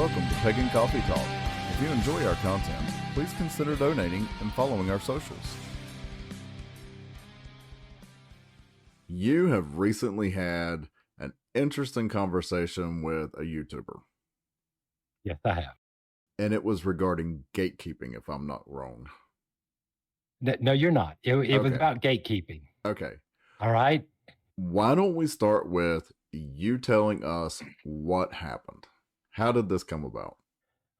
Welcome to Pagan Coffee Talk. If you enjoy our content, please consider donating and following our socials. You have recently had an interesting conversation with a YouTuber. Yes, I have. And it was regarding gatekeeping, if I'm not wrong. No, you're not. It was Okay. about gatekeeping. Okay. All right. Why don't we start with you telling us what happened? How did this come about?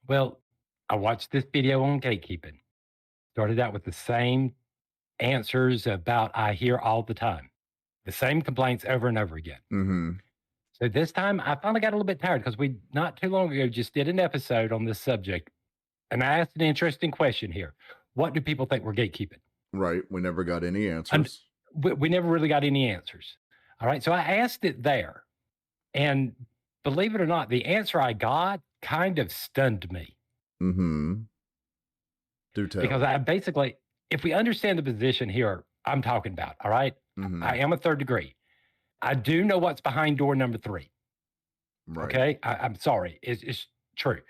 Well, I watched this video on gatekeeping. Started out with the same answers about I hear all the time. The same complaints over and over again. Mm-hmm. So this time I finally got a little bit tired because we not too long ago just did an episode on this subject. And I asked an interesting question here. What do people think we're gatekeeping? Right. We never got any answers. We never really got any answers. All right. So I asked it there. And believe it or not, the answer I got kind of stunned me. Mm-hmm. Do tell. Because I basically, if we understand the position here I'm talking about, all right, Mm-hmm. I am a third degree. I do know what's behind door number 3. Right. Okay. I'm sorry. It's true.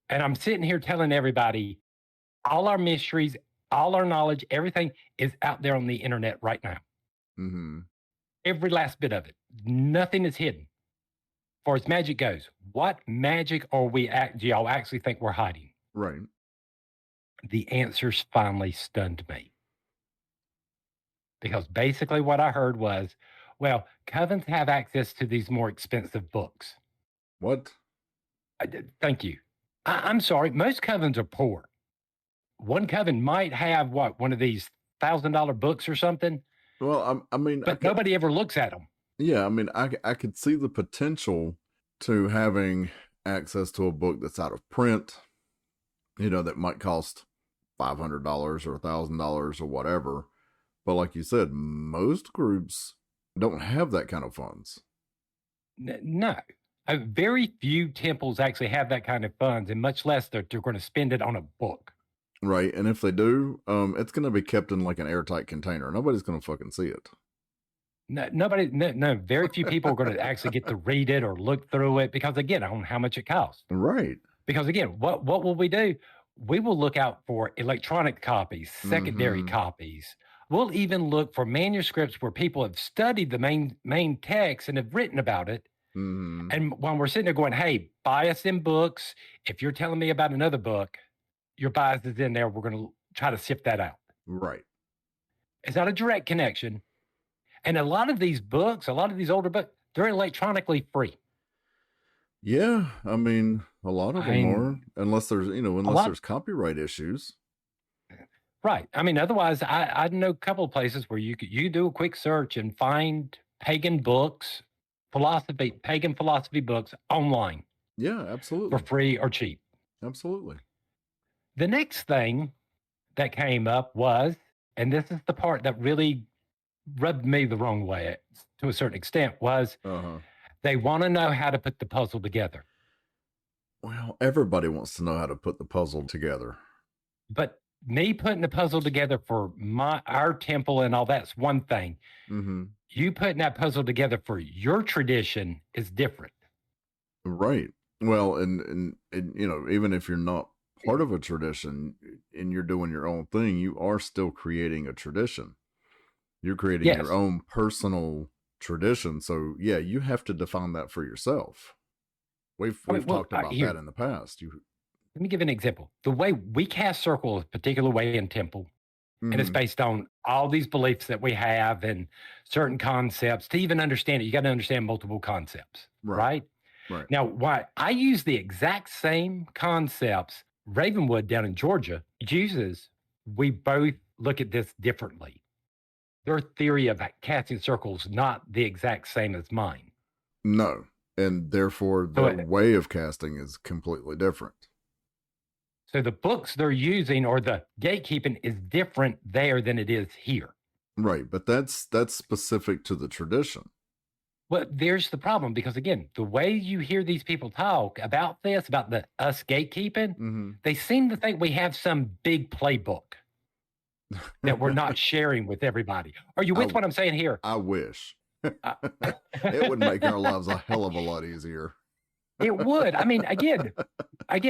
And I'm sitting here telling everybody all our mysteries, all our knowledge, everything is out there on the internet right now. Mm-hmm. Every last bit of it. Nothing is hidden. Far as magic goes, what magic do y'all actually think we're hiding? Right. The answers finally stunned me. Because basically what I heard was, well, covens have access to these more expensive books. What? Thank you. I'm sorry. Most covens are poor. One coven might have one of these $1,000 books or something. Well, I mean, but nobody ever looks at them. Yeah, I mean, I could see the potential to having access to a book that's out of print, that might cost $500 or $1,000 or whatever. But like you said, most groups don't have that kind of funds. No. Very few temples actually have that kind of funds, and much less they're going to spend it on a book. Right. And if they do, it's going to be kept in like an airtight container. Nobody's going to fucking see it. No, very few people are going to actually get to read it or look through it because, again, on how much it costs. Right. Because, again, what will we do? We will look out for electronic copies, secondary copies. We'll even look for manuscripts where people have studied the main text and have written about it. Mm-hmm. And when we're sitting there going, hey, bias in books, if you're telling me about another book, your bias is in there, we're going to try to sift that out. Right. It's not a direct connection. And a lot of these books, a lot of these older books, they're electronically free. Yeah, I mean, a lot of them are, unless there's, there's copyright issues. Right. I mean, otherwise, I know a couple of places where you do a quick search and find pagan books, pagan philosophy books online. Yeah, absolutely. For free or cheap. Absolutely. The next thing that came up was, and this is the part that really rubbed me the wrong way to a certain extent, was they want to know how to put the puzzle together. Well, everybody wants to know how to put the puzzle together. But me putting the puzzle together for our temple and all that's one thing. Mm-hmm. You putting that puzzle together for your tradition is different. Right. Well, and even if you're not part of a tradition and you're doing your own thing, you are still creating a tradition. You're creating your own personal tradition. So yeah, you have to define that for yourself. We've talked about that in the past. Let me give an example. The way we cast circles a particular way in temple, and it's based on all these beliefs that we have and certain concepts. To even understand it, you got to understand multiple concepts, right? Right. Now, why I use the exact same concepts Ravenwood down in Georgia uses, we both look at this differently. Their theory of casting circles not the exact same as mine. No, and therefore their way of casting is completely different. So the books they're using or the gatekeeping is different there than it is here. Right, but that's specific to the tradition. Well, there's the problem because, again, the way you hear these people talk about this, about us gatekeeping, they seem to think we have some big playbook that we're not sharing with everybody. Are you with what I'm saying here? I wish. It would make our lives a hell of a lot easier. It would. I mean, again,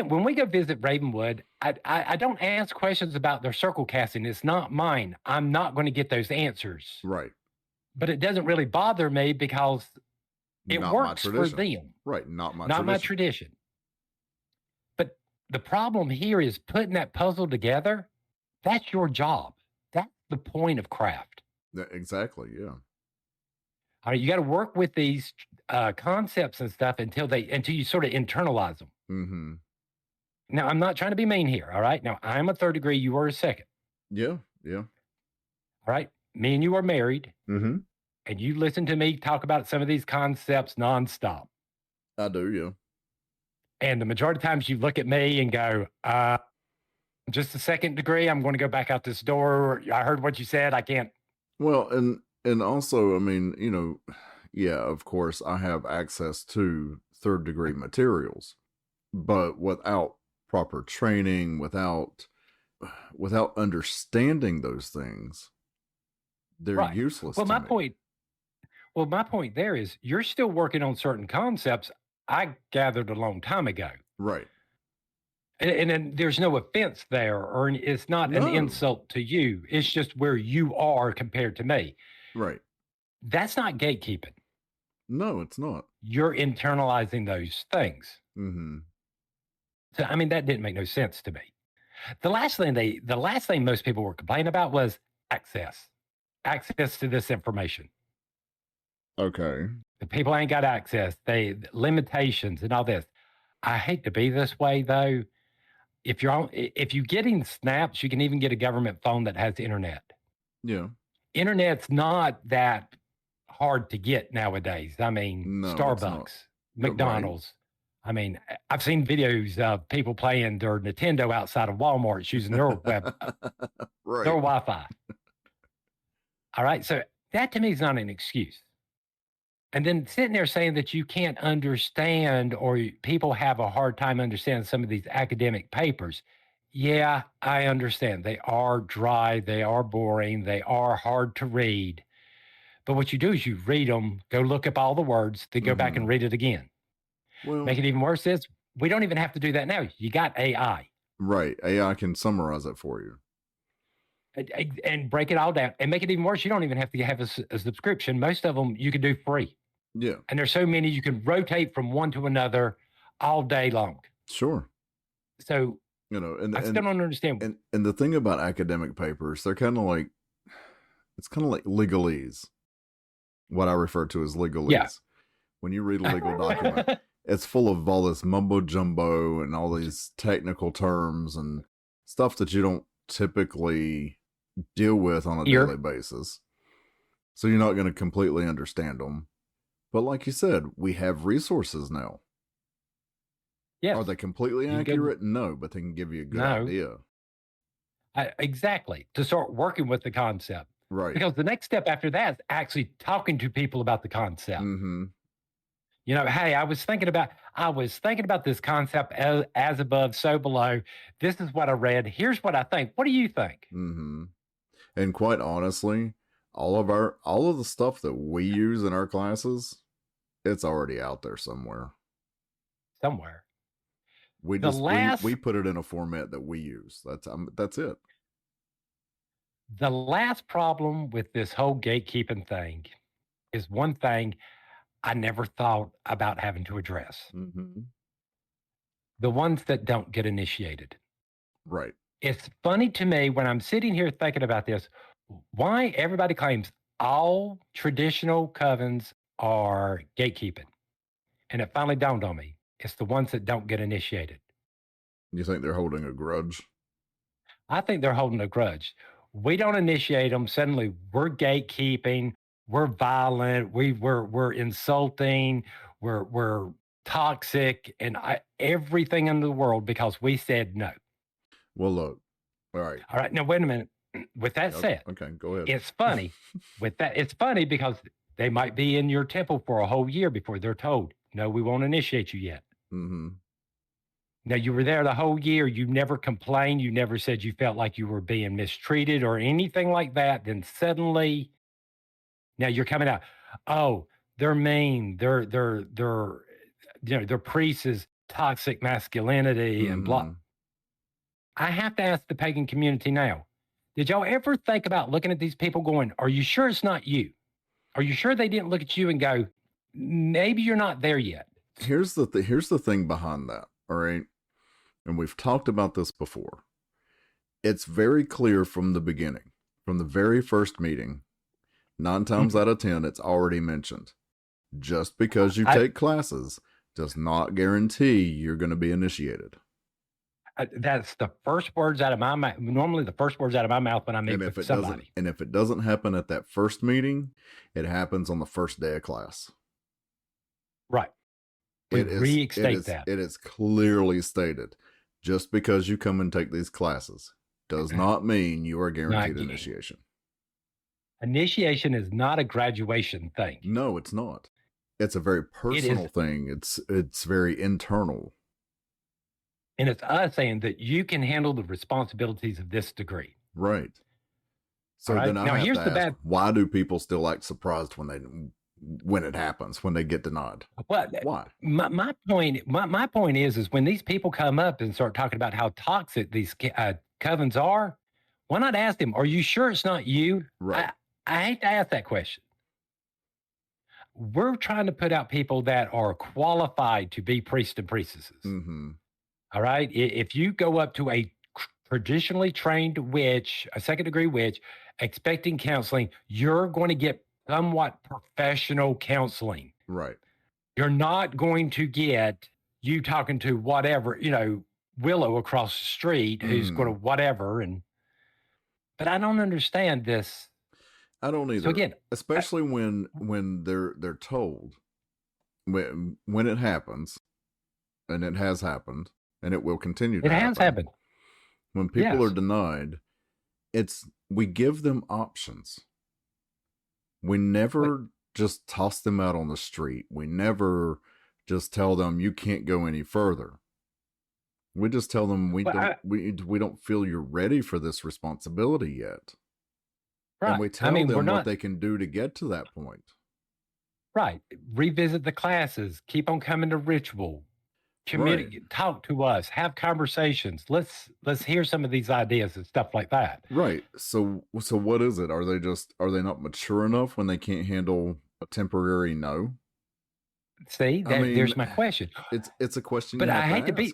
when we go visit Ravenwood, I don't ask questions about their circle casting. It's not mine. I'm not going to get those answers. Right. But it doesn't really bother me because it works for them. Right. Not my tradition. But the problem here is putting that puzzle together. That's your job. That's the point of craft. Exactly. Yeah. All right, you got to work with these concepts and stuff until you sort of internalize them. Mm-hmm. Now, I'm not trying to be mean here. All right. Now, I'm a third degree. You are a second. Yeah. Yeah. All right. Me and you are married. Mm-hmm. And you listen to me talk about some of these concepts nonstop. I do. Yeah. And the majority of times you look at me and go, just a second degree. I'm going to go back out this door. I heard what you said. I can't. Well, and also, I mean, yeah, of course, I have access to third degree materials, but without proper training, without understanding those things, they're useless. Well, my point there is you're still working on certain concepts I gathered a long time ago. Right. And then there's no offense there, or it's not an insult to you. It's just where you are compared to me. Right. That's not gatekeeping. No, it's not. You're internalizing those things. Mm-hmm. So, I mean, that didn't make no sense to me. The last thing most people were complaining about was access to this information. Okay. The people ain't got access. Limitations and all this. I hate to be this way though. If you're getting snaps, you can even get a government phone that has internet. Yeah. Internet's not that hard to get nowadays. I mean, Starbucks, McDonald's. Right. I mean, I've seen videos of people playing their Nintendo outside of Walmart using their their Wi-Fi. All right. So that to me is not an excuse. And then sitting there saying that you can't understand or people have a hard time understanding some of these academic papers. Yeah, I understand. They are dry. They are boring. They are hard to read. But what you do is you read them, go look up all the words, then go back and read it again. Well, make it even worse is we don't even have to do that now. You got AI. Right. AI can summarize it for you. And break it all down and make it even worse. You don't even have to have a subscription. Most of them you can do free. Yeah. And there's so many you can rotate from one to another all day long. Sure. So, I still don't understand. And the thing about academic papers, they're kind of like, it's kind of like legalese. What I refer to as legalese. Yeah. When you read a legal document, it's full of all this mumbo jumbo and all these technical terms and stuff that you don't typically deal with on a daily basis. So you're not going to completely understand them. But like you said, we have resources now. Yes. Are they completely accurate? No, but they can give you a good idea. Exactly. To start working with the concept. Right. Because the next step after that is actually talking to people about the concept. Mm-hmm. Hey, I was thinking about this concept as above, so below. This is what I read. Here's what I think. What do you think? Mm-hmm. And quite honestly, all of the stuff that we use in our classes, it's already out there somewhere. We put it in a format that we use. That's it. The last problem with this whole gatekeeping thing is one thing I never thought about having to address. Mm-hmm. The ones that don't get initiated. Right. It's funny to me when I'm sitting here thinking about this, why everybody claims all traditional covens are gatekeeping. And it finally dawned on me. It's the ones that don't get initiated. You think they're holding a grudge? I think they're holding a grudge. We don't initiate them. Suddenly we're gatekeeping. We're violent. We're insulting. We're toxic and everything in the world because we said no. Well, look. All right. Now, wait a minute. With that said, okay, go ahead. It's funny. It's funny because they might be in your temple for a whole year before they're told, no, we won't initiate you yet. Mm-hmm. Now, you were there the whole year. You never complained. You never said you felt like you were being mistreated or anything like that. Then suddenly, now you're coming out. Oh, they're mean. They're their priest is toxic masculinity and blah. I have to ask the pagan community now, did y'all ever think about looking at these people going, are you sure it's not you? Are you sure they didn't look at you and go, maybe you're not there yet? Here's the thing behind that, all right? And we've talked about this before. It's very clear from the beginning, from the very first meeting, 9 times out of 10, it's already mentioned. Just because you take classes does not guarantee you're going to be initiated. That's the first words out of my mouth. Normally the first words out of my mouth when I meet with somebody. And if it doesn't happen at that first meeting, it happens on the first day of class. Right. Restate that. It is clearly stated. Just because you come and take these classes does not mean you are guaranteed initiation. Initiation is not a graduation thing. No, it's not. It's a very personal thing. It's very internal. And it's us saying that you can handle the responsibilities of this degree. Right. So then I have to ask, why do people still act surprised when it happens, when they get denied? Well, why? My point is when these people come up and start talking about how toxic these covens are, why not ask them, are you sure it's not you? Right. I hate to ask that question. We're trying to put out people that are qualified to be priests and priestesses. All right. If you go up to a traditionally trained witch, a second degree witch, expecting counseling, you're going to get somewhat professional counseling. Right. You're not going to get you talking to whatever, Willow across the street who's going to whatever. But I don't understand this. I don't either. So again, especially when they're told when it happens, and it has happened, and it will continue to happen. It has happened. When people are denied, we give them options. We never just toss them out on the street. We never just tell them you can't go any further. We just tell them we don't feel you're ready for this responsibility yet. Right. And we tell them what they can do to get to that point. Right. Revisit the classes. Keep on coming to ritual. Communicate. Talk to us. Have conversations. Let's hear some of these ideas and stuff like that. Right. So what is it? Are they not mature enough when they can't handle a temporary no? See, there's my question. It's a question. But I hate to be.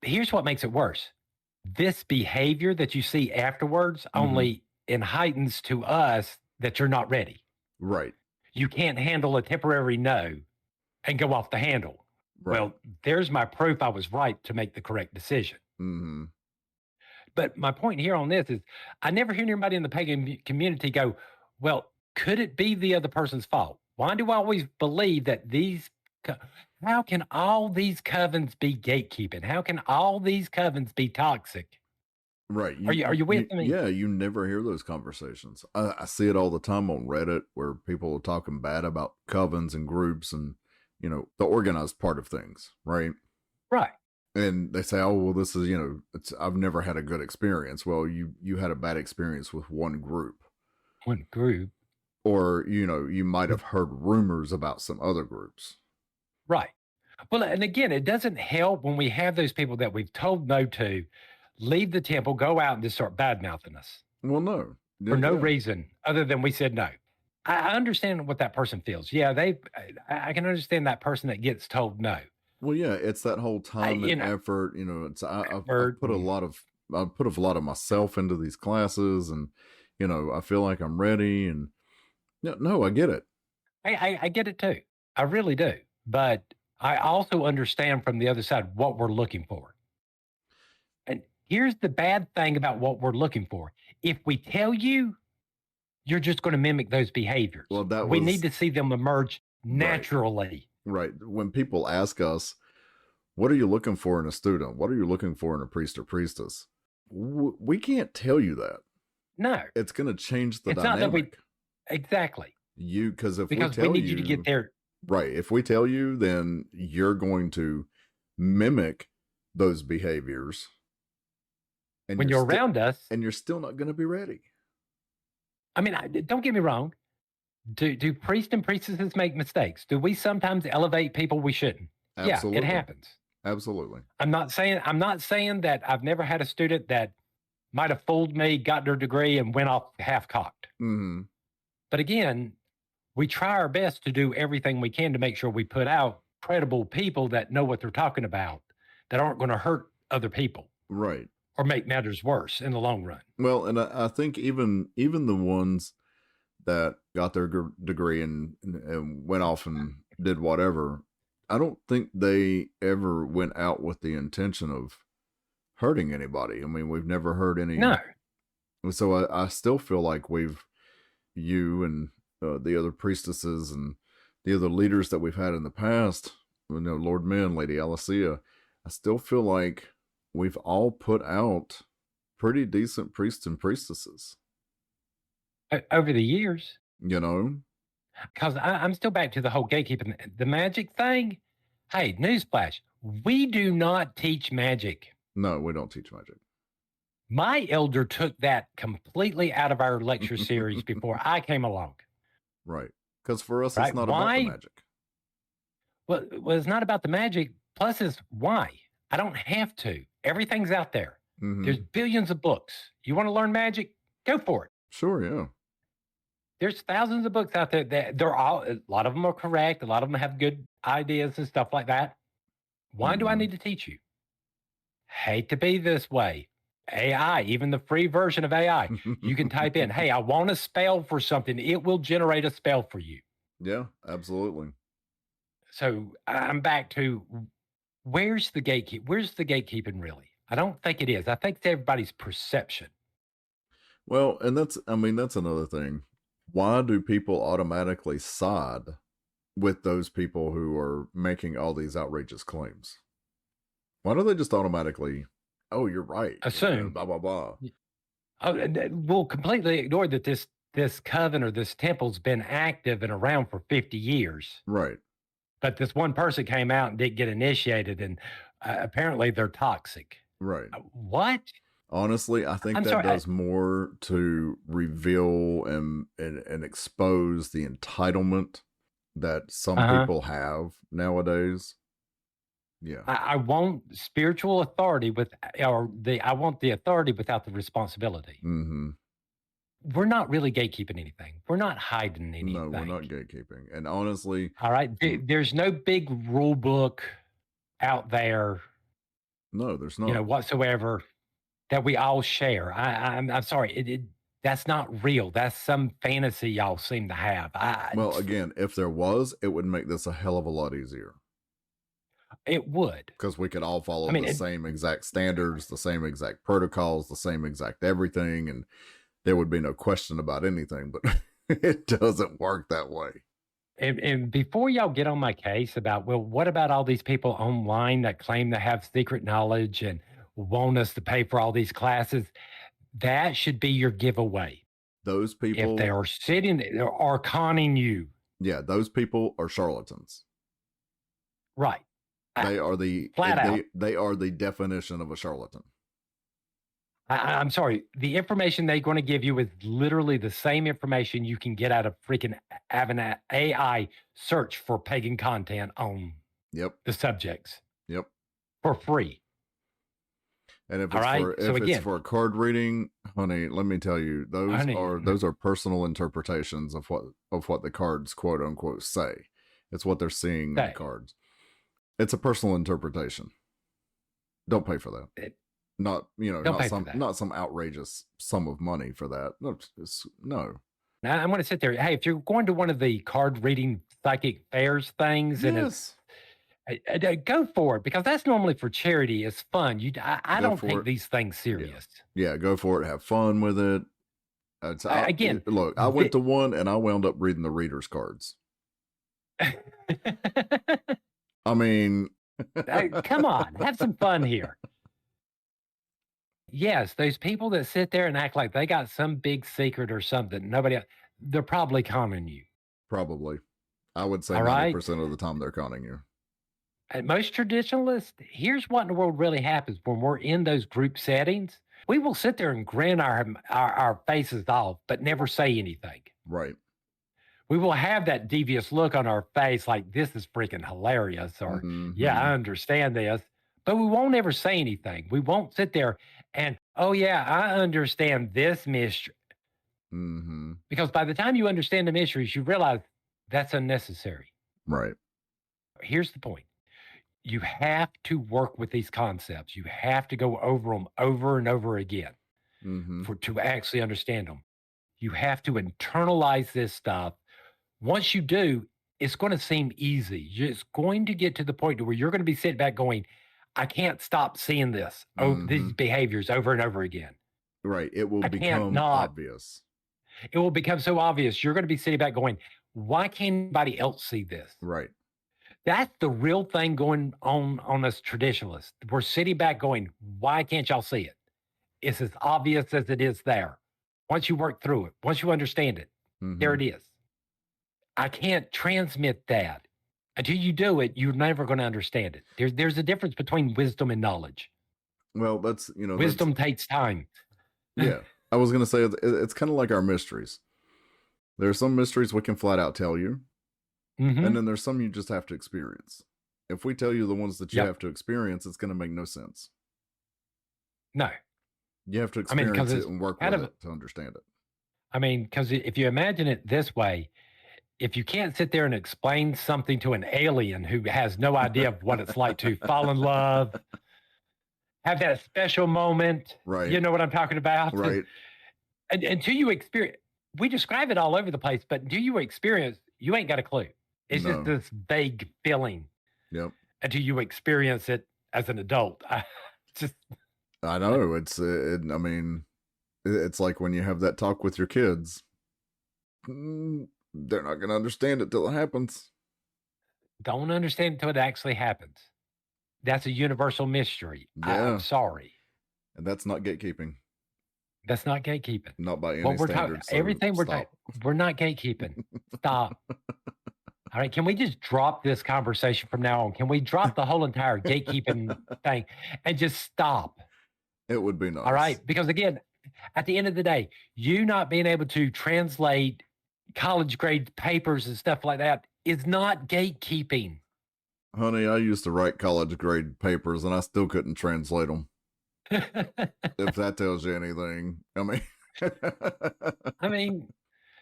Here's what makes it worse. This behavior that you see afterwards only heightens to us that you're not ready. Right. You can't handle a temporary no and go off the handle. Right. Well, there's my proof I was right to make the correct decision. But my point here on this is I never hear anybody in the pagan community go, well, could it be the other person's fault? Why do I always believe that how can all these covens be gatekeeping? How can all these covens be toxic? Right. Are you with me? Yeah, you never hear those conversations. I see it all the time on Reddit where people are talking bad about covens and groups and, the organized part of things, right? Right. And they say, oh, well, this is, I've never had a good experience. Well, you had a bad experience with one group. One group. Or, you might have heard rumors about some other groups. Right. Well, and again, it doesn't help when we have those people that we've told no to leave the temple, go out and just start bad-mouthing us. Well, no. For no reason other than we said no. I understand what that person feels. Yeah, I can understand that person that gets told no. Well, yeah, it's that whole time and effort. I put a lot of myself into these classes, and I feel like I'm ready. And no, I get it. I get it too. I really do. But I also understand from the other side what we're looking for. And here's the bad thing about what we're looking for. If we tell you, you're just going to mimic those behaviors. Well, we need to see them emerge naturally. Right. When people ask us, what are you looking for in a student? What are you looking for in a priest or priestess? We can't tell you that. No. It's going to change the dynamic. Exactly. Because we need you to get there. Right. If we tell you, then you're going to mimic those behaviors. And when you're around us. And you're still not going to be ready. I mean, don't get me wrong. Do priests and priestesses make mistakes? Do we sometimes elevate people we shouldn't? Absolutely. Yeah, it happens. Absolutely. I'm not saying that I've never had a student that might have fooled me, got their degree, and went off half-cocked. Mm-hmm. But again, we try our best to do everything we can to make sure we put out credible people that know what they're talking about, that aren't going to hurt other people. Right. Or make matters worse in the long run. Well, and I think even the ones that got their degree and went off and did whatever, I don't think they ever went out with the intention of hurting anybody. I mean, we've never heard any. No. So I still feel like you and the other priestesses and the other leaders that we've had in the past, Lord Min, Lady Alicia, I still feel like we've all put out pretty decent priests and priestesses over the years. Because I'm still back to the whole gatekeeping, the magic thing. Hey, newsflash, we do not teach magic. No, we don't teach magic. My elder took that completely out of our lecture series before I came along. Right. Because for us, it's not about the magic. Well, it's not about the magic. Plus, it's why. I don't have to. Everything's out there. Mm-hmm. There's billions of books. You want to learn magic? Go for it. Sure, yeah. There's thousands of books out there that a lot of them are correct. A lot of them have good ideas and stuff like that. Why do I need to teach you? Hate to be this way. AI, even the free version of AI, you can type in, hey, I want a spell for something. It will generate a spell for you. Yeah, absolutely. So I'm back to where's the gatekeeping really? I don't think it is. I think it's everybody's perception. Well, and that's another thing. Why do people automatically side with those people who are making all these outrageous claims? Why do they just automatically, oh, you're right, assume, blah, blah, blah? We'll completely ignore that this coven or this temple's been active and around for 50 years. Right. But this one person came out and didn't get initiated, and apparently they're toxic. Right. What? Honestly, I think does more to reveal and expose the entitlement that some people have nowadays. Yeah. I want spiritual authority I want the authority without the responsibility. Mm-hmm. We're not really gatekeeping anything. We're not hiding anything. No, we're not gatekeeping. And honestly, all right, there's no big rule book out there. No, there's not. Whatsoever that we all share. I'm sorry. That's not real. That's some fantasy y'all seem to have. Well, again, if there was, it would make this a hell of a lot easier. It would. Because we could all follow the same exact standards, the same exact protocols, the same exact everything, and there would be no question about anything, but it doesn't work that way. And before y'all get on my case about, well, what about all these people online that claim to have secret knowledge and want us to pay for all these classes? That should be your giveaway. Those people, if they are sitting there, are conning you. Yeah, those people are charlatans. Right. They are they are the definition of a charlatan. I'm sorry. The information they're going to give you is literally the same information you can get out of freaking having an AI search for pagan content on the subjects. Yep. For free. And if it's for a card reading, honey, let me tell you, those are personal interpretations of what the cards quote unquote say. It's what they're seeing in the cards. It's a personal interpretation. Don't pay for that. Not some outrageous sum of money for that. No. Now I'm going to sit there. Hey, if you're going to one of the card reading psychic fairs things, and go for it, because that's normally for charity. It's fun. I don't take these things serious. Yeah, go for it. Have fun with it. Look, I went to one and I wound up reading the reader's cards. I mean, come on, have some fun here. Yes, those people that sit there and act like they got some big secret or something, nobody else, they're probably conning you. Probably. I would say 90% of the time they're conning you. And most traditionalists, here's what in the world really happens when we're in those group settings. We will sit there and grin our faces off, but never say anything. Right. we will have that devious look on our face like, this is freaking hilarious, or, yeah, I understand this. But we won't ever say anything. We won't sit there and, oh, yeah, I understand this mystery. Because by the time you understand the mysteries, you realize that's unnecessary. Right. Here's the point. You have to work with these concepts. You have to go over them over and over again to actually understand them. You have to internalize this stuff. Once you do, it's going to seem easy. It's going to get to the point where you're going to be sitting back going, I can't stop seeing this, these behaviors over and over again. Right. It will become obvious. It will become so obvious. You're going to be sitting back going, why can't anybody else see this? Right. That's the real thing going on us traditionalists. We're sitting back going, why can't y'all see it? It's as obvious as it is there. Once you work through it, once you understand it, there it is. I can't transmit that. Until you do it, you're never going to understand it. There's a difference between wisdom and knowledge. Well, that's, wisdom takes time. Yeah. I was going to say, it's kind of like our mysteries. There are some mysteries we can flat out tell you. And then there's some you just have to experience. If we tell you the ones that you have to experience, it's going to make no sense. No. You have to experience it and work with it to understand it. I mean, because if you imagine it this way, if you can't sit there and explain something to an alien who has no idea of what it's like to fall in love, have that special moment, right? You know what I'm talking about? Right. And until you experience, we describe it all over the place, but until you experience, you ain't got a clue. It's just this vague feeling. Yep. Until you experience it as an adult. I know. I mean, it's like when you have that talk with your kids. They're not going to understand it till it happens. Don't understand until it actually happens. That's a universal mystery. Yeah. I'm sorry. And that's not gatekeeping. That's not gatekeeping. Not by any standards. Everything we're talking, we're not gatekeeping. Stop. All right. Can we just drop this conversation from now on? Can we drop the whole entire gatekeeping thing and just stop? It would be nice. All right. Because again, at the end of the day, you not being able to translate college grade papers and stuff like that is not gatekeeping. Honey, I used to write college grade papers and I still couldn't translate them. If that tells you anything. I mean,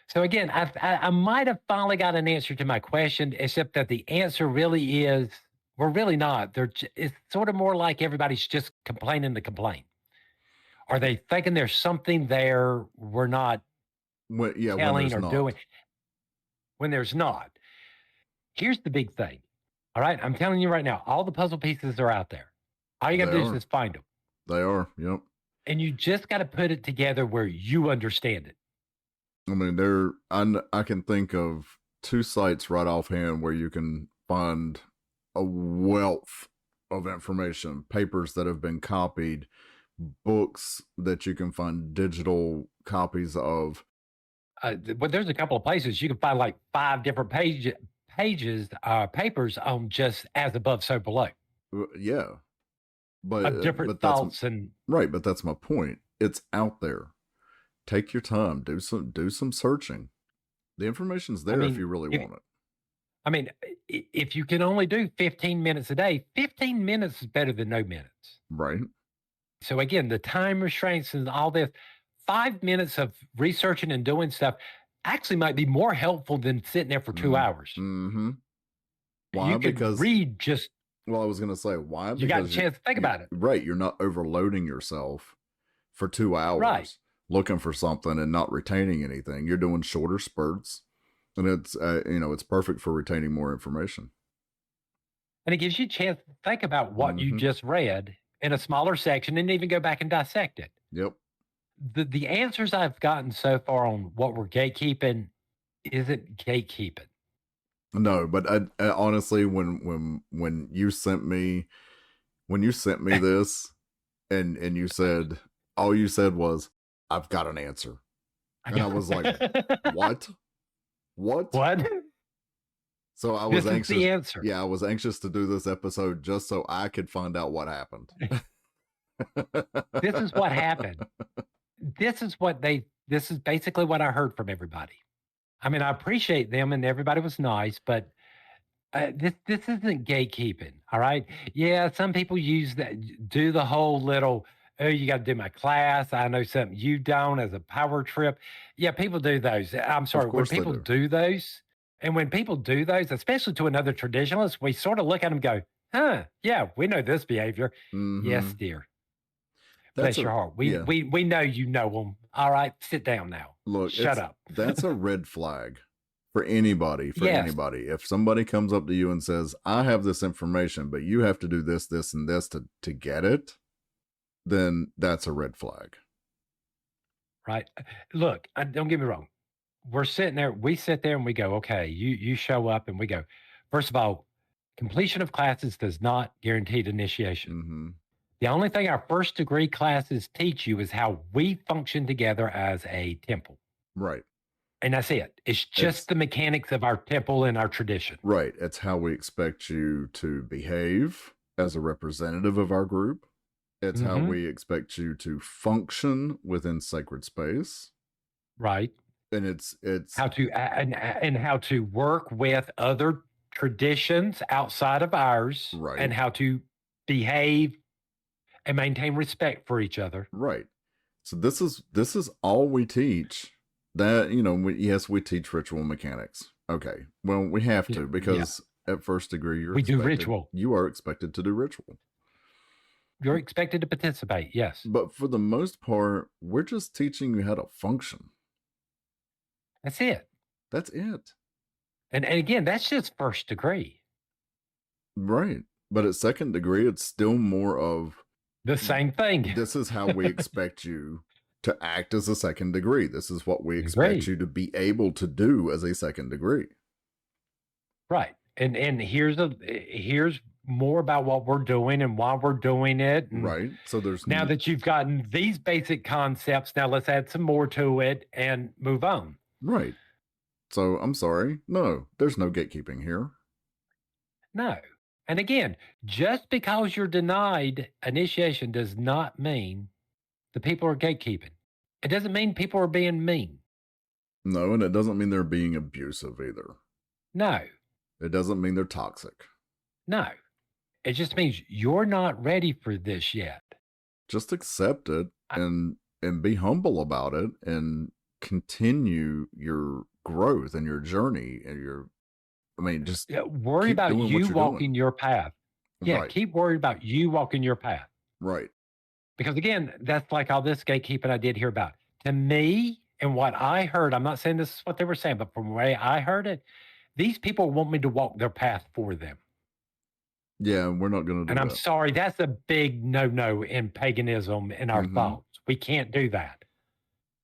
so again, I might have finally got an answer to my question, except that the answer really is, we're really not. It's sort of more like everybody's just complaining to complain. Are they thinking there's something there we're not telling or doing? When there's not. Here's the big thing. All right, I'm telling you right now, all the puzzle pieces are out there. All you got to do is just find them. They are, yep. And you just got to put it together where you understand it. I mean, I can think of 2 sites right offhand where you can find a wealth of information, papers that have been copied, books that you can find digital copies of. Well, there's a couple of places you can find like 5 different papers on just as above, so below. Yeah. But different thoughts right, but that's my point. It's out there. Take your time. Do some searching. The information's there if you really want it. I mean, if you can only do 15 minutes a day, 15 minutes is better than no minutes. Right. So again, the time restraints and all this, 5 minutes of researching and doing stuff actually might be more helpful than sitting there for 2 hours. Why? Because read just. Well, I was going to say why. You got a chance to think about it. Right. You're not overloading yourself for 2 hours looking for something and not retaining anything. You're doing shorter spurts, and it's it's perfect for retaining more information. And it gives you a chance to think about what you just read in a smaller section and even go back and dissect it. Yep. The answers I've gotten so far on what we're gatekeeping isn't gatekeeping. No, but I honestly, when you sent me this, and you said, all you said was, "I've got an answer," and I was like, "What? What?" So I was anxious. The answer. Yeah, I was anxious to do this episode just so I could find out what happened. This is what happened. This is basically what I heard from everybody. I mean, I appreciate them and everybody was nice, but this isn't gatekeeping, all right? Yeah, some people use that, do the whole little, oh, you got to do my class. I know something you don't as a power trip. Yeah, people do those. I'm Of sorry, when course they people do. do those, and when people do those, especially to another traditionalist, we sort of look at them and go, huh, yeah, we know this behavior. Yes, Mm-hmm. dear. That's Bless a your heart. yeah. We know you know them. All right, sit down now. Look, Shut up. that's a red flag for anybody, Yes. If somebody comes up to you and says, I have this information, but you have to do this, this, and this to get it, then that's a red flag. Right. Look, don't get me wrong. We're sitting there, we sit there and we go, okay, you show up and we go, first of all, completion of classes does not guarantee initiation. Mm-hmm. The only thing our first degree classes teach you is how we function together as a temple. Right. And that's it. It's just the mechanics of our temple and our tradition. Right. It's how we expect you to behave as a representative of our group. It's how we expect you to function within sacred space. Right. And it's how to and how to work with other traditions outside of ours, right, and how to behave and maintain respect for each other. Right. So this is all we teach. That, you know, yes, we teach ritual mechanics. Okay. Well, we have to, because at first degree we do ritual. You are expected to do ritual. You're expected to participate, yes. But for the most part, we're just teaching you how to function. That's it. That's it. And again, that's just first degree. Right. But at second degree, it's still more of the same thing. This is how we expect you to act as a second degree. This is what we expect you to be able to do as a second degree. Right. And here's more about what we're doing and why we're doing it. And right. So there's now that you've gotten these basic concepts, now let's add some more to it and move on. Right. So I'm sorry. No, there's no gatekeeping here. No. And again, just because you're denied initiation does not mean the people are gatekeeping. It doesn't mean people are being mean. No, and it doesn't mean they're being abusive either. No. It doesn't mean they're toxic. No. It just means you're not ready for this yet. Just accept it and be humble about it and continue your growth and your journey and just worry about you walking your path. Yeah, right. Keep worried about you walking your path. Right. Because again, that's like all this gatekeeping I did hear about. To me, and what I heard, I'm not saying this is what they were saying, but from the way I heard it, these people want me to walk their path for them. Yeah, we're not going to do that. And I'm sorry, that's a big no-no in paganism in our thoughts. We can't do that.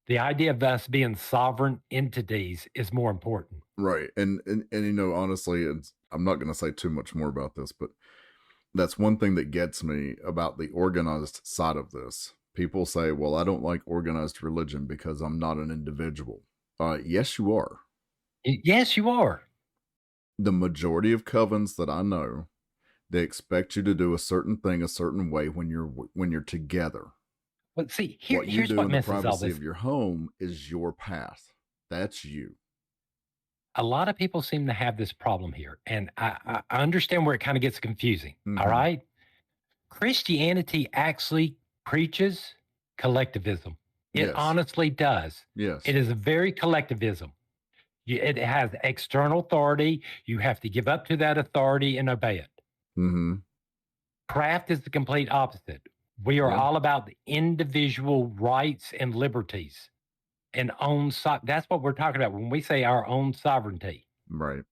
The idea of us being sovereign entities is more important. Right. And you know, honestly, I'm not going to say too much more about this, but that's one thing that gets me about the organized side of this. People say, well, I don't like organized religion because I'm not an individual. Yes, you are. Yes, you are. The majority of covens that I know, they expect you to do a certain thing a certain way when you're together. But see, here's what messes all this. The privacy of your home is your path. That's you. A lot of people seem to have this problem here, and I understand where it kind of gets confusing. All right, Christianity actually preaches collectivism. It honestly does. Yes, it is a very collectivism. It has external authority. You have to give up to that authority and obey it. Craft is the complete opposite. We are all about the individual rights and liberties and that's what we're talking about when we say our own sovereignty. Right.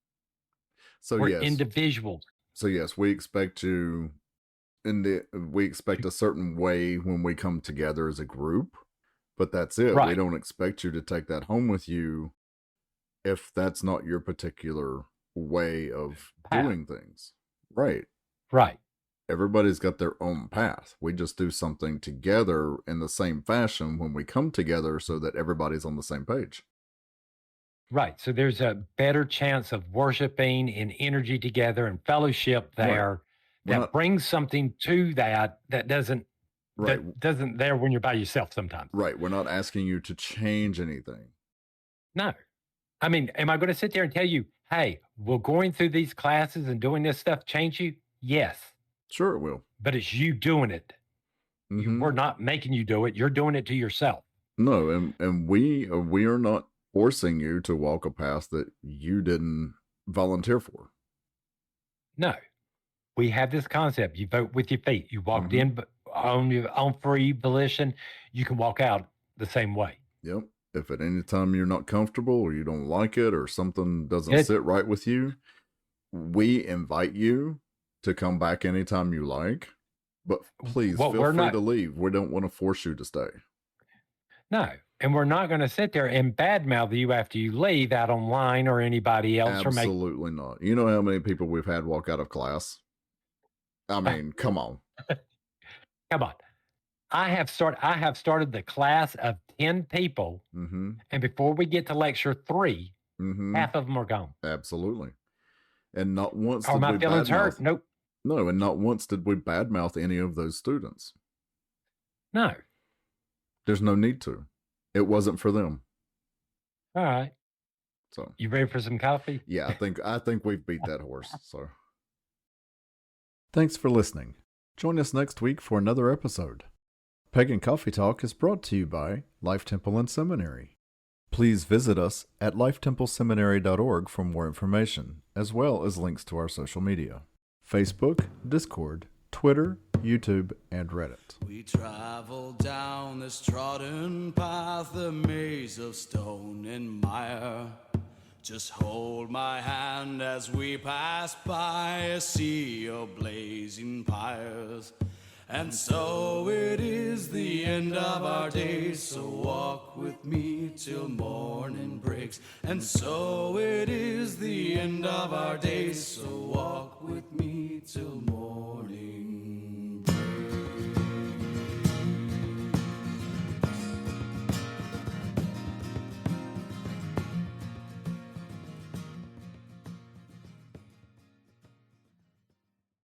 So we're individuals. So yes, we expect we expect a certain way when we come together as a group, but that's it. Right. We don't expect you to take that home with you if that's not your particular way of doing things. Right. Right. Everybody's got their own path. We just do something together in the same fashion when we come together so that everybody's on the same page. Right. So there's a better chance of worshiping in energy together and fellowship there that brings something to that doesn't there when you're by yourself sometimes. Right. We're not asking you to change anything. No. I mean, am I going to sit there and tell you, hey, will going through these classes and doing this stuff change you? Yes. Sure it will. But it's you doing it. We're not making you do it. You're doing it to yourself. No, and we are not forcing you to walk a path that you didn't volunteer for. No. We have this concept. You vote with your feet. You walked in on free volition. You can walk out the same way. Yep. If at any time you're not comfortable or you don't like it or something doesn't sit right with you, we invite you to come back anytime you like. But please feel free to leave. We don't want to force you to stay. No. And we're not going to sit there and badmouth you after you leave out online or anybody else. Absolutely not. You know how many people we've had walk out of class? I mean, come on. Come on. I have started the class of 10 people, and before we get to lecture 3, half of them are gone. Absolutely. And not once did my feelings hurt? Nope. No, and not once did we badmouth any of those students. No. There's no need to. It wasn't for them. All right. So you ready for some coffee? Yeah, I think we've beat that horse. So thanks for listening. Join us next week for another episode. Pagan Coffee Talk is brought to you by Life Temple and Seminary. Please visit us at lifetempleseminary.org for more information, as well as links to our social media: Facebook, Discord, Twitter, YouTube, and Reddit. We travel down this trodden path, a maze of stone and mire. Just hold my hand as we pass by a sea of blazing pyres. And so it is the end of our days, so walk with me till morning breaks. And so it is the end of our days, so walk with me till morning